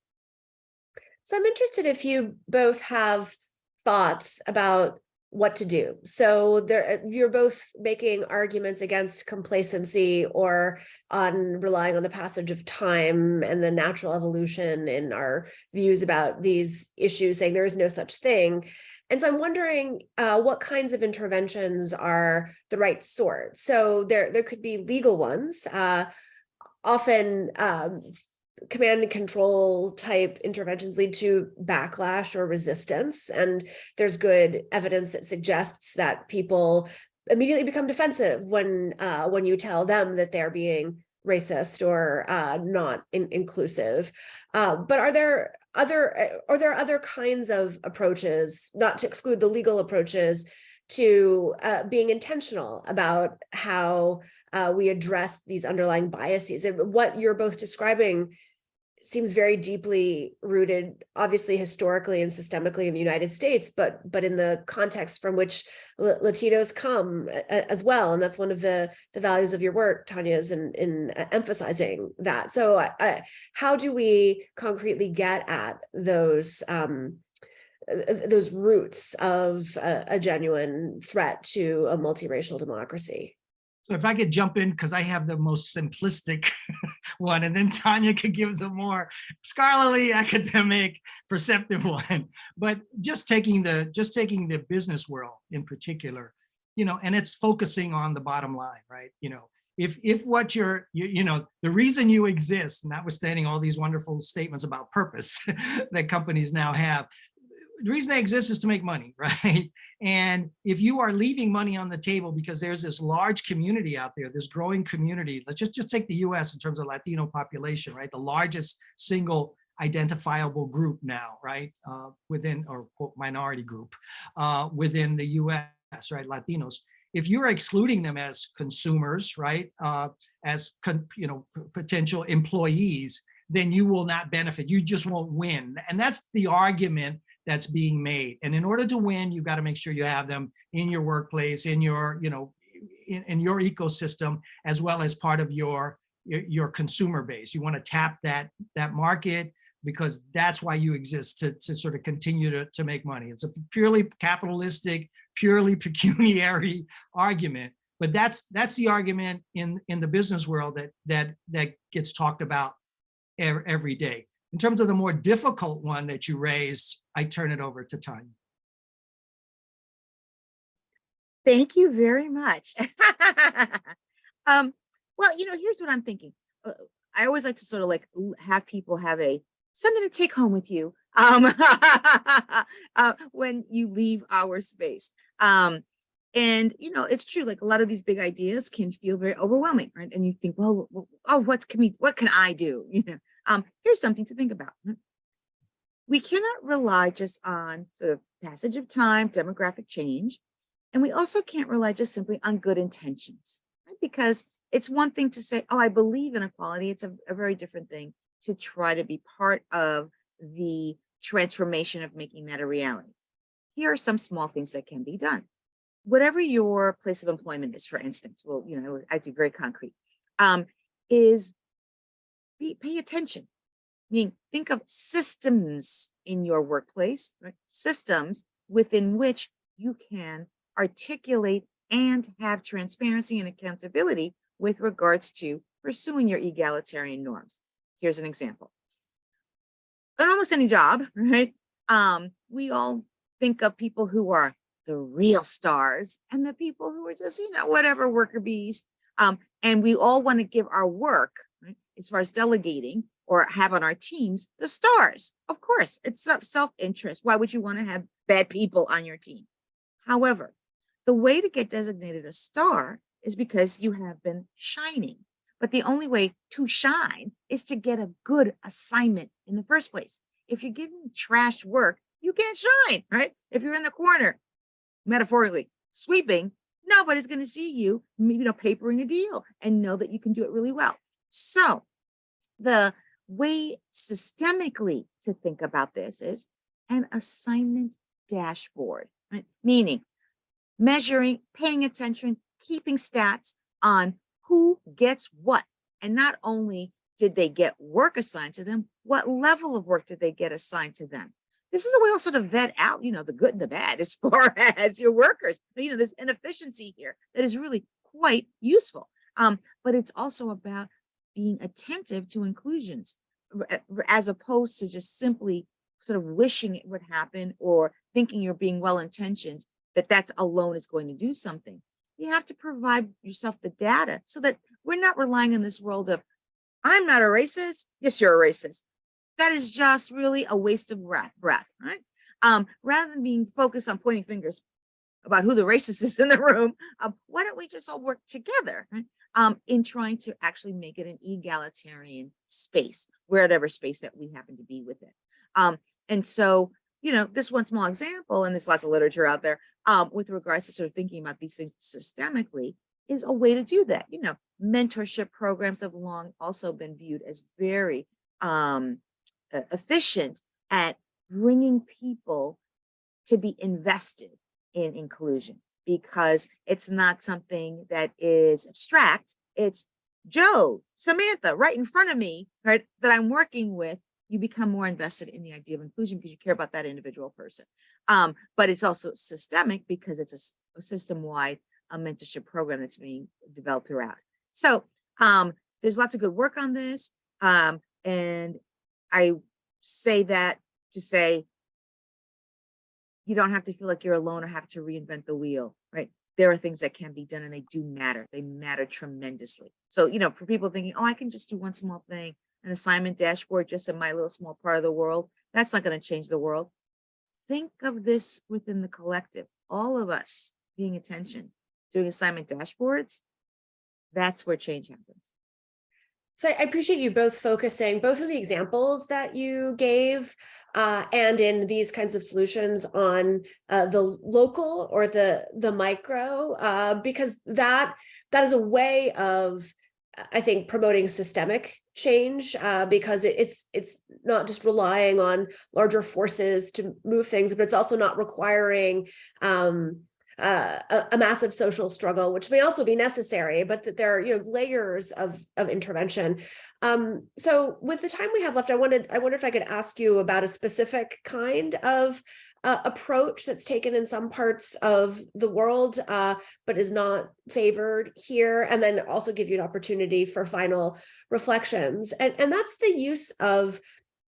So I'm interested if you both have thoughts about what to do. So you're both making arguments against complacency or on relying on the passage of time and the natural evolution in our views about these issues, saying there is no such thing. And so I'm wondering what kinds of interventions are the right sort. So there could be legal ones, often command and control type interventions lead to backlash or resistance. And there's good evidence that suggests that people immediately become defensive when you tell them that they're being racist or not inclusive. But are there other kinds of approaches, not to exclude the legal approaches, to being intentional about how we address these underlying biases? And what you're both describing seems very deeply rooted, obviously historically and systemically in the United States, but in the context from which Latinos come as well. And that's one of the values of your work, Tanya, is in emphasizing that. So how do we concretely get at those roots of a genuine threat to a multiracial democracy? So if I could jump in, because I have the most simplistic one, and then Tanya could give the more scholarly, academic, perceptive one. But just taking the business world in particular, and it's focusing on the bottom line, right? If what the reason you exist, notwithstanding all these wonderful statements about purpose that companies now have, the reason they exist is to make money, right? And if you are leaving money on the table because there's this large community out there, this growing community, let's just take the US in terms of Latino population, right? The largest single identifiable group now, right? Within, or quote, minority group within the US, right? Latinos. If you're excluding them as consumers, right? As potential employees, then you will not benefit. You just won't win. And that's the argument that's being made. And in order to win, you've got to make sure you have them in your workplace, in your, in your ecosystem, as well as part of your consumer base. You want to tap that market, because that's why you exist, to sort of continue to make money. It's a purely capitalistic, purely pecuniary argument, but that's the argument in the business world that gets talked about every day. In terms of the more difficult one that you raised, I turn it over to Tanya. Thank you very much. Well, here's what I'm thinking. I always like to sort of like have people have something to take home with you when you leave our space. And it's true, like a lot of these big ideas can feel very overwhelming, right? And you think, well, what can I do? Here's something to think about. We cannot rely just on sort of passage of time, demographic change. And we also can't rely just simply on good intentions, right? Because it's one thing to say, oh, I believe in equality. It's a very different thing to try to be part of the transformation of making that a reality. Here are some small things that can be done. Whatever your place of employment is, for instance, well, I do very concrete, is pay attention. Meaning, think of systems in your workplace, right? Systems within which you can articulate and have transparency and accountability with regards to pursuing your egalitarian norms. Here's an example. In almost any job, right? We all think of people who are the real stars and the people who are just, whatever worker bees. And we all want to give our work, right, as far as delegating or have on our teams, the stars. Of course, it's self-interest. Why would you want to have bad people on your team? However, the way to get designated a star is because you have been shining. But the only way to shine is to get a good assignment in the first place. If you're giving trash work, you can't shine, right? If you're in the corner, metaphorically sweeping, nobody's going to see you, papering a deal and know that you can do it really well. So the way systemically to think about this is an assignment dashboard, right? Meaning measuring, paying attention, keeping stats on who gets what. And not only did they get work assigned to them, what level of work did they get assigned to them? This is a way also to vet out, the good and the bad as far as your workers. There's inefficiency here that is really quite useful. But it's also about being attentive to inclusions as opposed to just simply sort of wishing it would happen or thinking you're being well-intentioned, that's alone is going to do something. You have to provide yourself the data so that we're not relying on this world of, I'm not a racist. Yes, you're a racist. That is just really a waste of breath, right? Rather than being focused on pointing fingers about who the racist is in the room, why don't we just all work together, right? In trying to actually make it an egalitarian space, whatever space that we happen to be within. And so, this one small example, and there's lots of literature out there with regards to sort of thinking about these things systemically, is a way to do that. Mentorship programs have long also been viewed as very efficient at bringing people to be invested in inclusion, because it's not something that is abstract. It's Joe, Samantha, right in front of me, right, that I'm working with. You become more invested in the idea of inclusion because you care about that individual person. But it's also systemic because it's a system-wide mentorship program that's being developed throughout. So there's lots of good work on this. And I say that to say, you don't have to feel like you're alone or have to reinvent the wheel, right? There are things that can be done and they do matter. They matter tremendously. So, for people thinking, oh, I can just do one small thing, an assignment dashboard just in my little small part of the world, that's not going to change the world. Think of this within the collective, all of us paying attention, doing assignment dashboards. That's where change happens. So I appreciate you both focusing, both of the examples that you gave and in these kinds of solutions on the local or the micro, because that is a way of, I think, promoting systemic change, because it's not just relying on larger forces to move things, but it's also not requiring a massive social struggle, which may also be necessary, but that there are layers of intervention. So with the time we have left, I wonder if I could ask you about a specific kind of approach that's taken in some parts of the world, but is not favored here, and then also give you an opportunity for final reflections. And that's the use of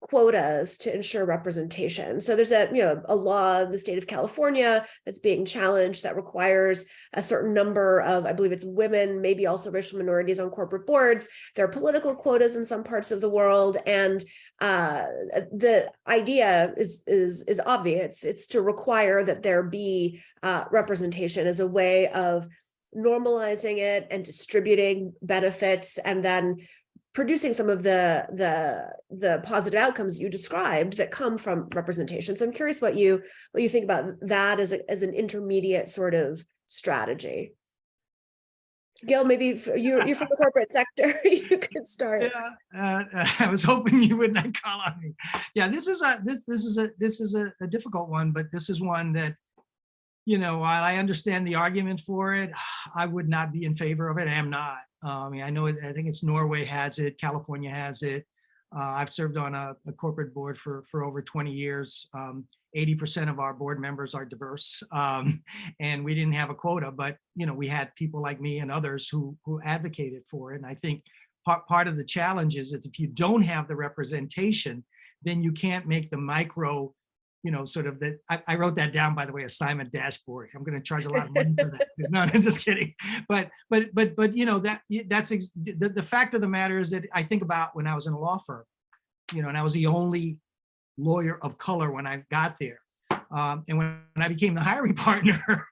quotas to ensure representation. So there's a law in the state of California that's being challenged that requires a certain number of, I believe it's women, maybe also racial minorities on corporate boards. There are political quotas in some parts of the world, and the idea is obvious. It's to require that there be representation as a way of normalizing it and distributing benefits, and then producing some of the positive outcomes you described that come from representation. So I'm curious what you think about that as an intermediate sort of strategy. Gil, maybe you're from the corporate sector. You could start. Yeah, I was hoping you would not call on me. Yeah, this is a difficult one, but this is one that, while I understand the argument for it, I would not be in favor of it. I am not. I know I think it's Norway has it, California has it. I've served on a corporate board for over 20 years. 80% of our board members are diverse, and we didn't have a quota, but we had people like me and others who advocated for it. And I think part of the challenge is if you don't have the representation, then you can't make the micro, sort of that. I wrote that down, by the way, assignment dashboard. I'm going to charge a lot of money for that. No, I'm just kidding. But that's the fact of the matter is that I think about when I was in a law firm, and I was the only lawyer of color when I got there. And when I became the hiring partner,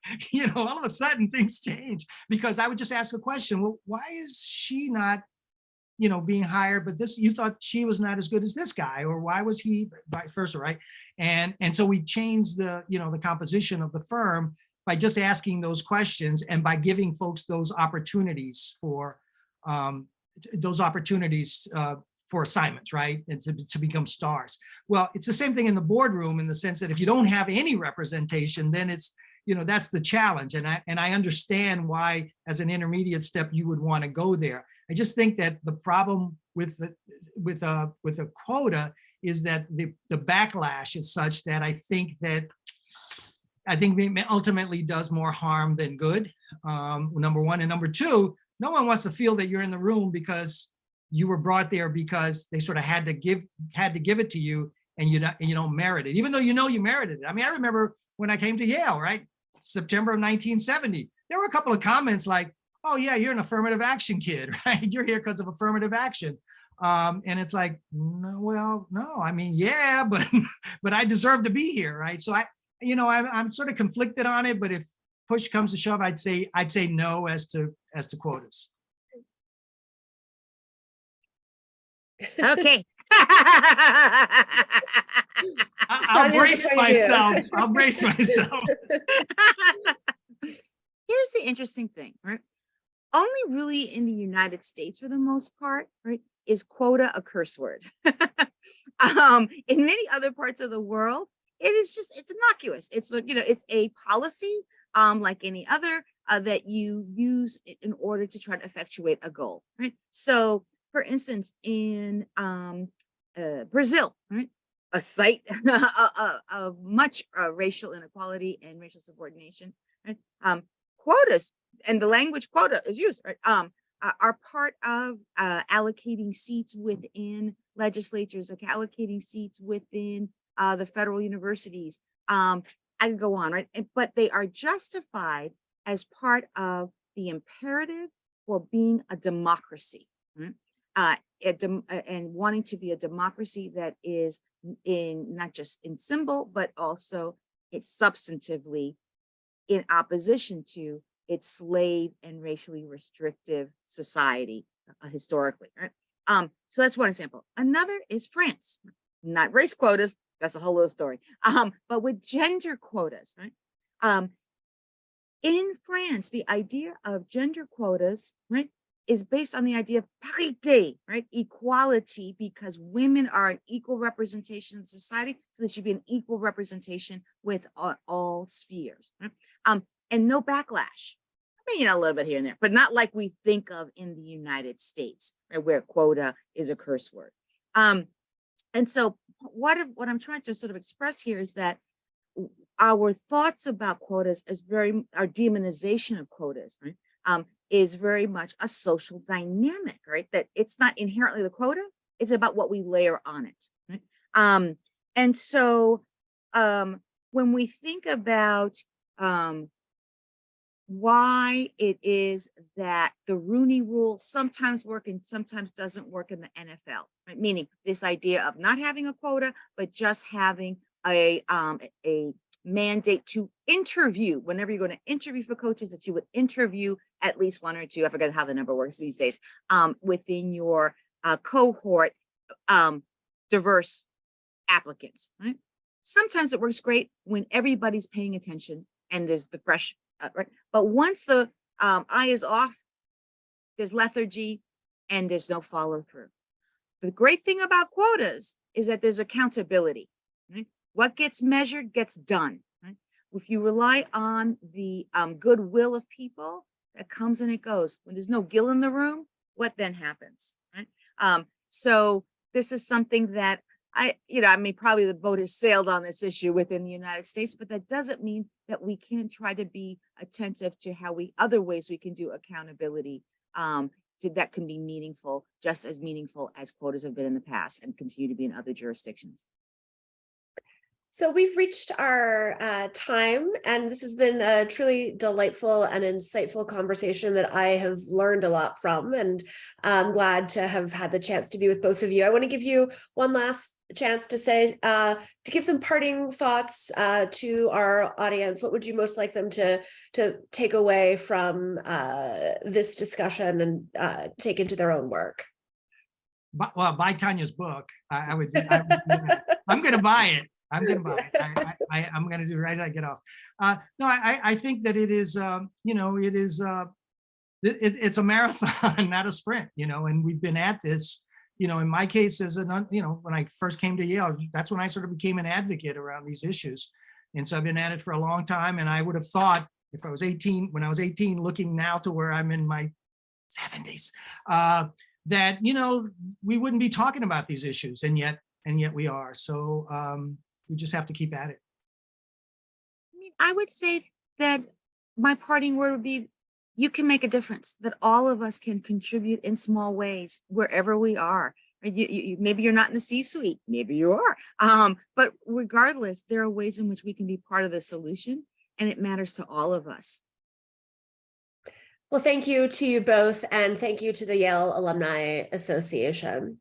all of a sudden things changed, because I would just ask a question. Well, why is she not being hired, but you thought she was not as good as this guy, or why was he vice versa, right? And so we changed the composition of the firm by just asking those questions and by giving folks those opportunities for assignments, right? And to become stars. Well, it's the same thing in the boardroom, in the sense that if you don't have any representation, then it's, that's the challenge. And I understand why, as an intermediate step, you would want to go there. I just think that the problem with a quota is that the backlash is such that I think it ultimately does more harm than good. Number one, and number two, no one wants to feel that you're in the room because you were brought there because they sort of had to give it to you, and you don't merit it, even though you merited it. I mean, I remember when I came to Yale, right, September of 1970, there were a couple of comments like, "Oh yeah, you're an affirmative action kid, right? You're here because of affirmative action." And it's like, no, I mean, yeah, but I deserve to be here, right? So I'm sort of conflicted on it, but if push comes to shove, I'd say no as to quotas. Okay. I'll brace myself. Here's the interesting thing, right? Only really in the United States, for the most part, right, is quota a curse word. In many other parts of the world, it's innocuous. It's like, it's a policy, like any other, that you use in order to try to effectuate a goal, right? So, for instance, in Brazil, right, a site of much racial inequality and racial subordination, right? Quotas, and the language quota is used, right, are part of allocating seats within legislatures, like allocating seats within the federal universities. I can go on, right? But they are justified as part of the imperative for being a democracy, right? And wanting to be a democracy that is not just in symbol, but also it's substantively in opposition to its slave and racially restrictive society historically, right? So that's one example. Another is France, not race quotas. That's a whole other story. But with gender quotas, right? In France, the idea of gender quotas, right, is based on the idea of parité, right? Equality, because women are an equal representation of society, so there should be an equal representation with all spheres, right? And no backlash. I mean, a little bit here and there, but not like we think of in the United States, right, where quota is a curse word. And so what I'm trying to sort of express here is that our thoughts about quotas our demonization of quotas, right, is very much a social dynamic, right? That it's not inherently the quota, it's about what we layer on it, right? And so when we think about why it is that the Rooney Rule sometimes works and sometimes doesn't work in the NFL, right? Meaning this idea of not having a quota, but just having a mandate to interview. Whenever you're going to interview for coaches, that you would interview at least one or two, I forget how the number works these days, within your cohort, diverse applicants, right? Sometimes it works great when everybody's paying attention and there's the fresh, right? But once the eye is off, there's lethargy and there's no follow through. The great thing about quotas is that there's accountability, right? What gets measured gets done, right? If you rely on the goodwill of people, that comes and it goes. When there's no Gil in the room, what then happens, right? So this is something that I mean, probably the boat has sailed on this issue within the United States, but that doesn't mean that we can't try to be attentive to how other ways we can do accountability that can be meaningful, just as meaningful as quotas have been in the past and continue to be in other jurisdictions. So we've reached our time, and this has been a truly delightful and insightful conversation that I have learned a lot from, and I'm glad to have had the chance to be with both of you. I want to give you one last chance to say, to give some parting thoughts to our audience. What would you most like them to take away from this discussion and take into their own work? well, buy Tanya's book. I would do that. I'm going to buy it. I'm going to buy it. I'm going to do it right as I get off. No, I think that it is, it is, it's a marathon, not a sprint, and we've been at this, in my case as when I first came to Yale, that's when I sort of became an advocate around these issues. And so I've been at it for a long time. And I would have thought if I was 18, when I was 18, looking now to where I'm in my 70s, that, we wouldn't be talking about these issues. And yet we are. So we just have to keep at it. I mean, I would say that my parting word would be, you can make a difference, that all of us can contribute in small ways wherever we are. Maybe you're not in the C-suite, maybe you are. But regardless, there are ways in which we can be part of the solution, and it matters to all of us. Well, thank you to you both, and thank you to the Yale Alumni Association.